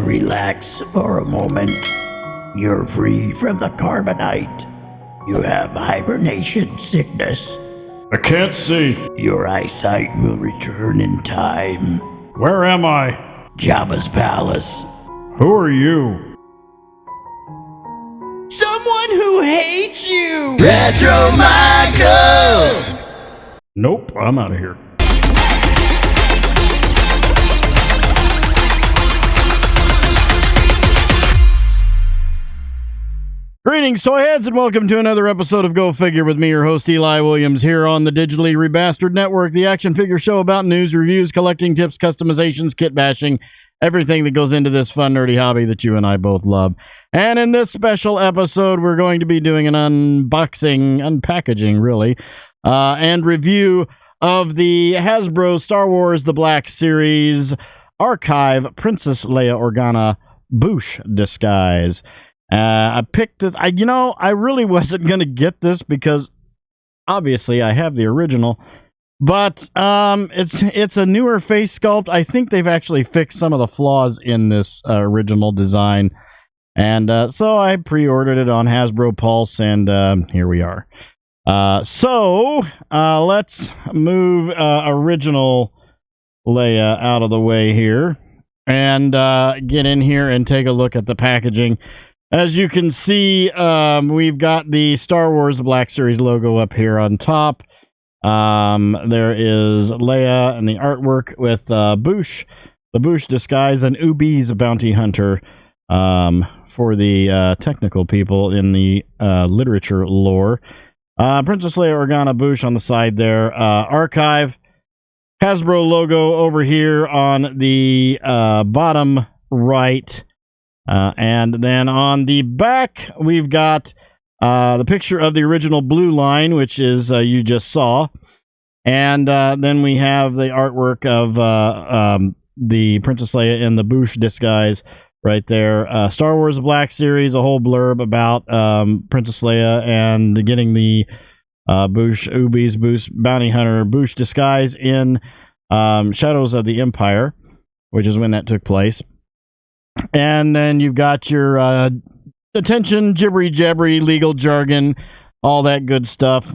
relax for a moment. You're free from the carbonite. You have hibernation sickness. I can't see. Your eyesight will return in time. Where am I? Jabba's palace. Who are you? Someone who hates you! Retro Michael! Nope, I'm out of here. Greetings, toy heads, and welcome to another episode of Go Figure with me, your host, Eli Williams, here on the digitally Rebastard Network, the action figure show about news, reviews, collecting tips, customizations, kit bashing, everything that goes into this fun, nerdy hobby that you and I both love. And in this special episode, we're going to be doing an unpackaging, really, and review of the Hasbro Star Wars The Black Series Archive Princess Leia Organa Boushh disguise. I picked this. I really wasn't going to get this because obviously I have the original, but it's a newer face sculpt. I think they've actually fixed some of the flaws in this original design, and so I pre-ordered it on Hasbro Pulse, and here we are. So let's move original Leia out of the way here and get in here and take a look at the packaging. As you can see, we've got the Star Wars The Black Series logo up here on top. There is Leia and the artwork with Boushh, the Boushh disguise, and Ubi's bounty hunter for the technical people in the literature lore. Princess Leia Organa Boushh on the side there. Archive, Hasbro logo over here on the bottom right. And then on the back, we've got the picture of the original blue line, which is you just saw. And then we have the artwork of the Princess Leia in the Boushh disguise right there. Star Wars The Black Series, a whole blurb about Princess Leia and getting the Ubi's Boushh bounty hunter Boushh disguise in Shadows of the Empire, which is when that took place. And then you've got your attention, jibbery-jabbery, legal jargon, all that good stuff.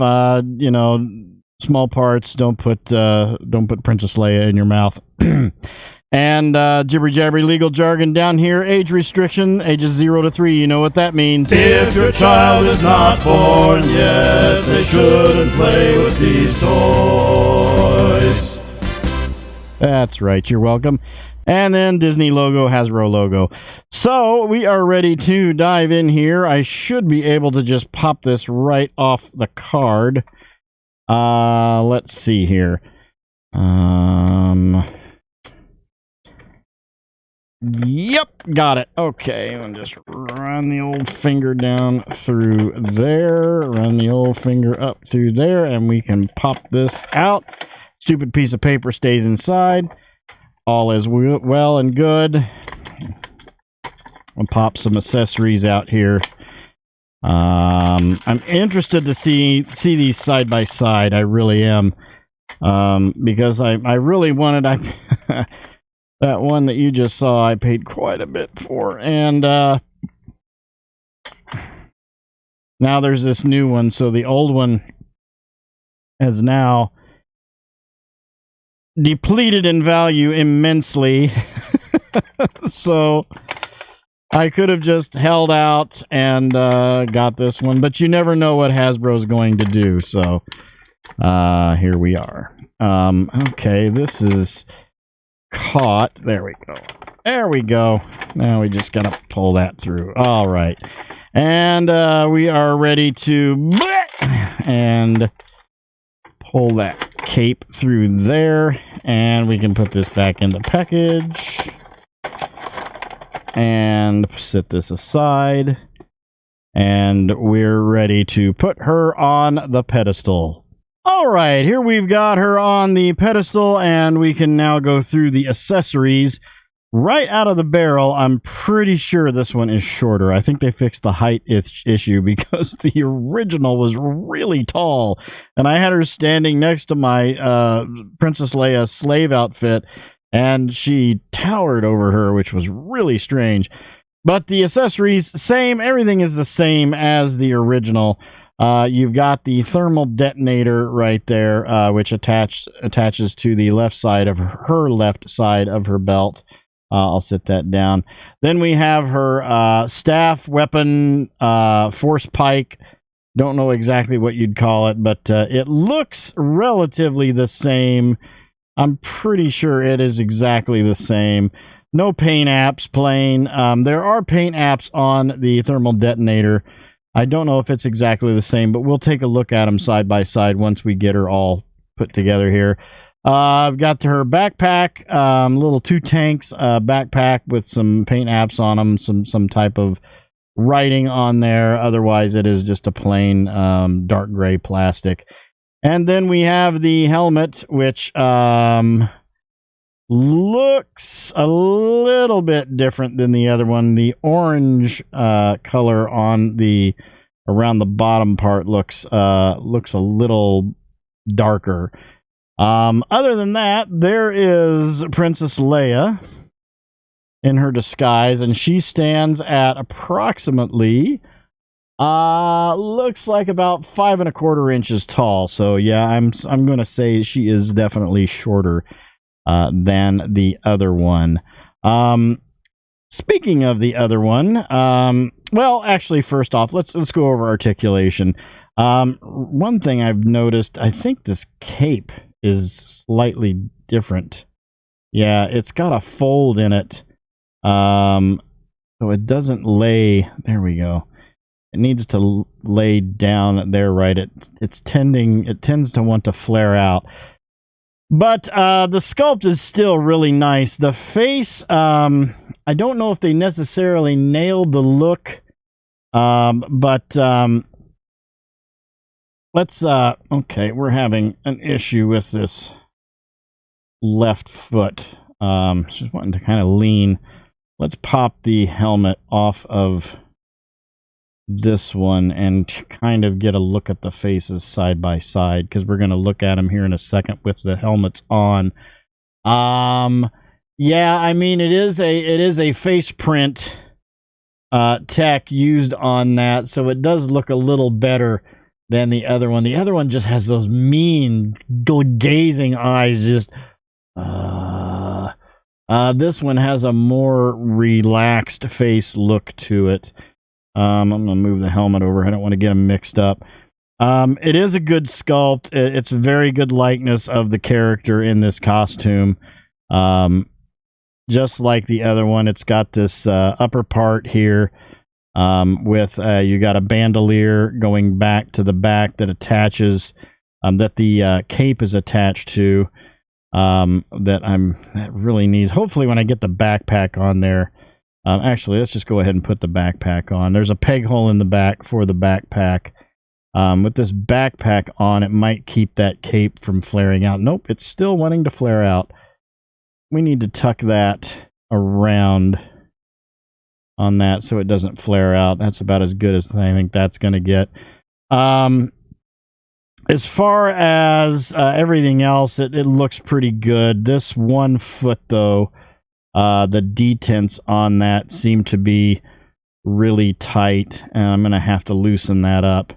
Small parts. Don't put Princess Leia in your mouth. And jibbery-jabbery, legal jargon down here. Age restriction, ages 0 to 3. You know what that means. If your child is not born yet, they shouldn't play with these toys. That's right. You're welcome. And then Disney logo, Hasbro logo. So we are ready to dive in here. I should be able to just pop this right off the card. Let's see here. Yep, got it. Okay, and just run the old finger down through there. Run the old finger up through there, and we can pop this out. Stupid piece of paper stays inside. All is well and good. I'll pop some accessories out here. I'm interested to see these side by side. I really am, because I really wanted that one that you just saw. I paid quite a bit for, and now there's this new one. So the old one has now depleted in value immensely. So I could have just held out and got this one, but you never know what Hasbro's going to do. So here we are. Okay, this is caught. There we go. There we go. Now we just gotta pull that through. All right, and we are ready to and pull that cape through there, and we can put this back in the package and set this aside, and we're ready to put her on the pedestal. All right, here we've got her on the pedestal, and we can now go through the accessories. Right out of the barrel, I'm pretty sure this one is shorter. I think they fixed the height issue because the original was really tall. And I had her standing next to my Princess Leia slave outfit, and she towered over her, which was really strange. But the accessories, same. Everything is the same as the original. You've got the thermal detonator right there, which attaches to the left side of her belt. I'll sit that down. Then we have her staff weapon, force pike. Don't know exactly what you'd call it, but it looks relatively the same. I'm pretty sure it is exactly the same. No paint apps, plain. There are paint apps on the thermal detonator. I don't know if it's exactly the same, but we'll take a look at them side by side once we get her all put together here. I've got her backpack, little 2 tanks backpack with some paint apps on them, some type of writing on there. Otherwise, it is just a plain dark gray plastic. And then we have the helmet, which looks a little bit different than the other one. The orange color on around the bottom part looks a little darker. Other than that, there is Princess Leia in her disguise, and she stands at approximately looks like about 5¼ inches tall. So yeah, I'm gonna say she is definitely shorter than the other one. Speaking of the other one, well, actually, first off, let's go over articulation. One thing I've noticed, I think this cape is slightly different. Yeah, it's got a fold in it, so it doesn't lay. There we go. It needs to lay down there, right? It tends to want to flare out. But the sculpt is still really nice. The face, I don't know if they necessarily nailed the look, but let's, okay, we're having an issue with this left foot. Just wanting to kind of lean. Let's pop the helmet off of this one and kind of get a look at the faces side by side, because we're going to look at them here in a second with the helmets on. Yeah, I mean, it is a face print tech used on that, so it does look a little better than the other one. The other one just has those mean gazing eyes. Just this one has a more relaxed face look to it. I'm going to move the helmet over. I don't want to get them mixed up. It is a good sculpt. It's a very good likeness of the character in this costume. Just like the other one, it's got this upper part here with you got a bandolier going back to the back that attaches, that the cape is attached to, that really needs. Hopefully when I get the backpack on there, actually, let's just go ahead and put the backpack on. There's a peg hole in the back for the backpack. With this backpack on, it might keep that cape from flaring out. Nope, it's still wanting to flare out. We need to tuck that around on that so it doesn't flare out. That's about as good as I think that's going to get. As far as everything else, it looks pretty good. This 1 foot, though, the detents on that seem to be really tight, and I'm going to have to loosen that up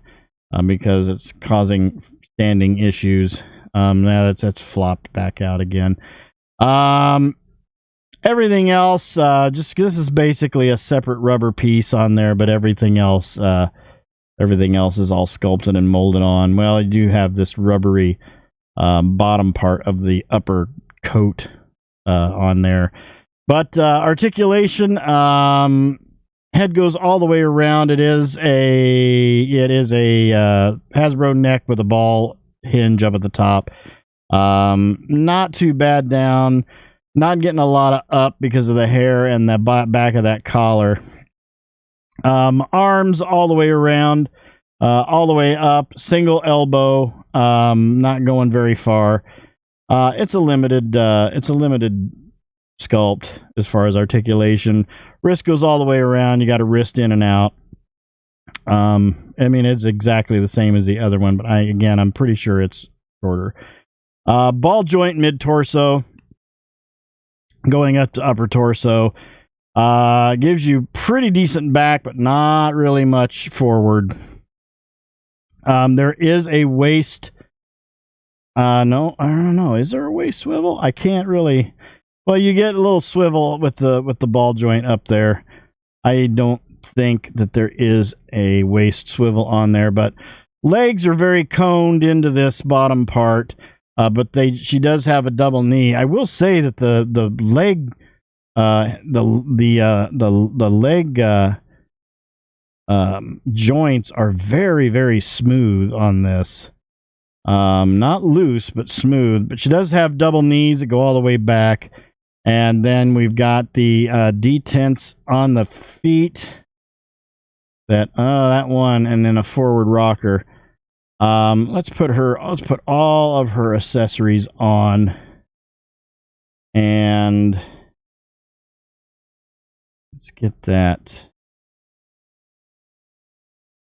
because it's causing standing issues. Now that's flopped back out again. Everything else, this is basically a separate rubber piece on there, but everything else is all sculpted and molded on. Well, you do have this rubbery bottom part of the upper coat on there. But articulation, head goes all the way around. It is a Hasbro neck with a ball hinge up at the top. Not too bad down. Not getting a lot of up because of the hair and the back of that collar. Arms all the way around, all the way up. Single elbow. Not going very far. It's a limited sculpt as far as articulation. Wrist goes all the way around. You got a wrist in and out. I mean, it's exactly the same as the other one, but I'm pretty sure it's shorter. Ball joint mid torso. going up to upper torso. Gives you pretty decent back, but not really much forward. There is a waist. No, I don't know. Is there a waist swivel? I can't really. Well, you get a little swivel with the ball joint up there. I don't think that there is a waist swivel on there, but legs are very coned into this bottom part. But she does have a double knee. I will say that the leg joints are very, very smooth on this. Not loose, but smooth. But she does have double knees that go all the way back. And then we've got the detents on the feet. That one, and then a forward rocker. Let's put all of her accessories on. And let's get that.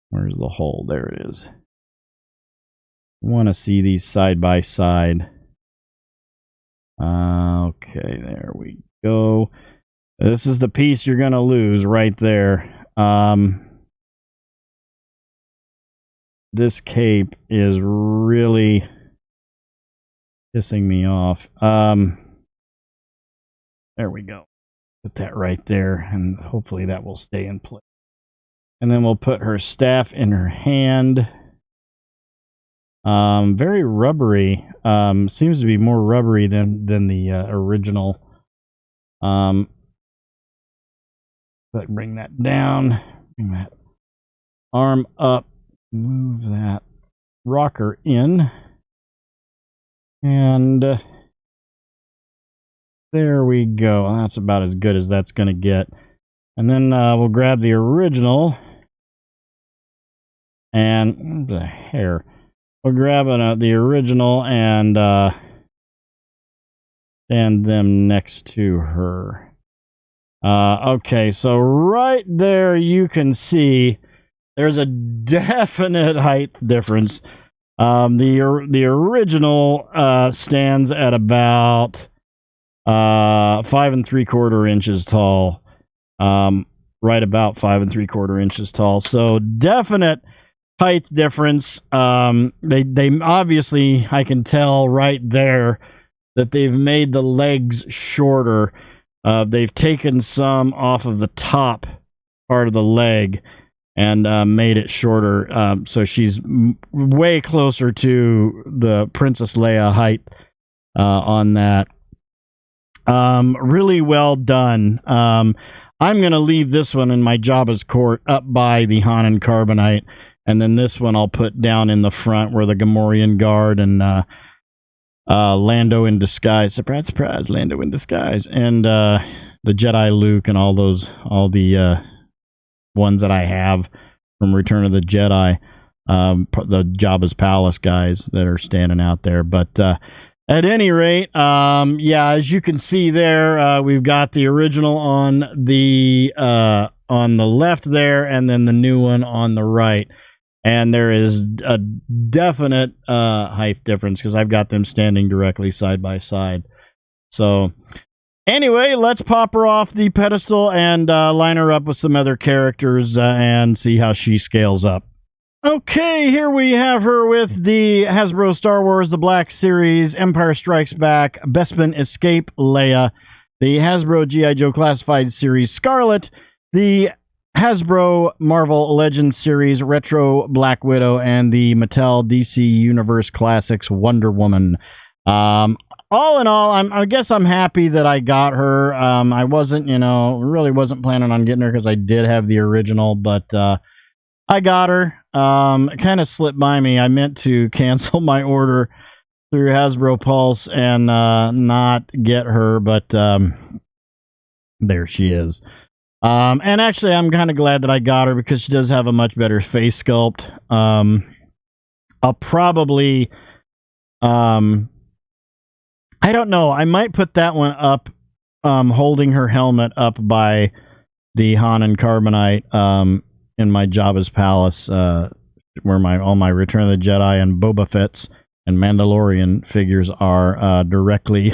Where's the hole? There it is. I want to see these side by side. Okay, there we go. This is the piece you're going to lose right there. This cape is really pissing me off. There we go. Put that right there, and hopefully that will stay in place. And then we'll put her staff in her hand. Very rubbery. Seems to be more rubbery than the original. But bring that down. Bring that arm up. Move that rocker in. And there we go. That's about as good as that's going to get. And then we'll grab the original. And the hair. We'll grab the original and stand them next to her. Okay, so right there you can see there's a definite height difference. The original stands at about 5 3/4 inches tall. Right about 5 3/4 inches tall. So definite height difference. They obviously, I can tell right there that they've made the legs shorter. They've taken some off of the top part of the leg and made it shorter. So she's way closer to the Princess Leia height on that. Really well done. I'm going to leave this one in my Jabba's court up by the Hanan Carbonite. And then this one I'll put down in the front where the Gamorrean Guard and Lando in disguise. Surprise, surprise, Lando in disguise. And the Jedi Luke and all the ones that I have from Return of the Jedi. The Jabba's Palace guys that are standing out there. But at any rate, yeah, as you can see there, we've got the original on the left there, and then the new one on the right. And there is a definite height difference because I've got them standing directly side by side. So anyway, let's pop her off the pedestal and line her up with some other characters and see how she scales up. Okay, here we have her with the Hasbro Star Wars The Black Series, Empire Strikes Back, Bespin Escape Leia, the Hasbro G.I. Joe Classified Series Scarlet, the Hasbro Marvel Legends Series Retro Black Widow, and the Mattel DC Universe Classics Wonder Woman. All in all, I guess I'm happy that I got her. I wasn't, really wasn't planning on getting her because I did have the original, but I got her. It kind of slipped by me. I meant to cancel my order through Hasbro Pulse and not get her, but there she is. And actually, I'm kind of glad that I got her because she does have a much better face sculpt. I'll probably, I don't know. I might put that one up, holding her helmet up by the Hanan Carbonite, in my Jabba's Palace, where all my Return of the Jedi and Boba Fett's and Mandalorian figures are directly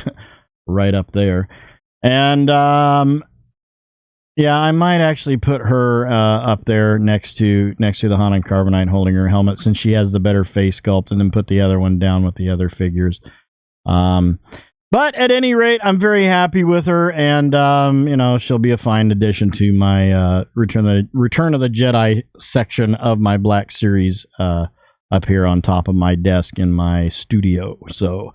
right up there. And yeah, I might actually put her up there next to the Haunted Carbonite holding her helmet, since she has the better face sculpt, and then put the other one down with the other figures. But at any rate, I'm very happy with her, and you know, she'll be a fine addition to my Return of the Jedi section of my Black Series up here on top of my desk in my studio. So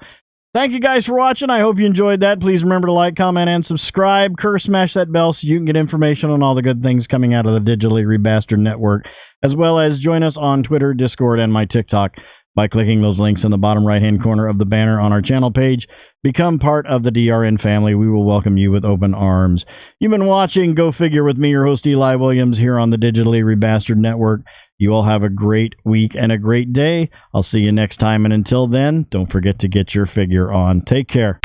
thank you guys for watching. I hope you enjoyed that. Please remember to like, comment, and subscribe. Smash that bell so you can get information on all the good things coming out of the Digitally Rebastard Network, as well as join us on Twitter, Discord, and my TikTok by clicking those links in the bottom right-hand corner of the banner on our channel page. Become part of the DRN family. We will welcome you with open arms. You've been watching Go Figure with me, your host, Eli Williams, here on the Digitally Rebastard Network. You all have a great week and a great day. I'll see you next time, and until then, don't forget to get your figure on. Take care.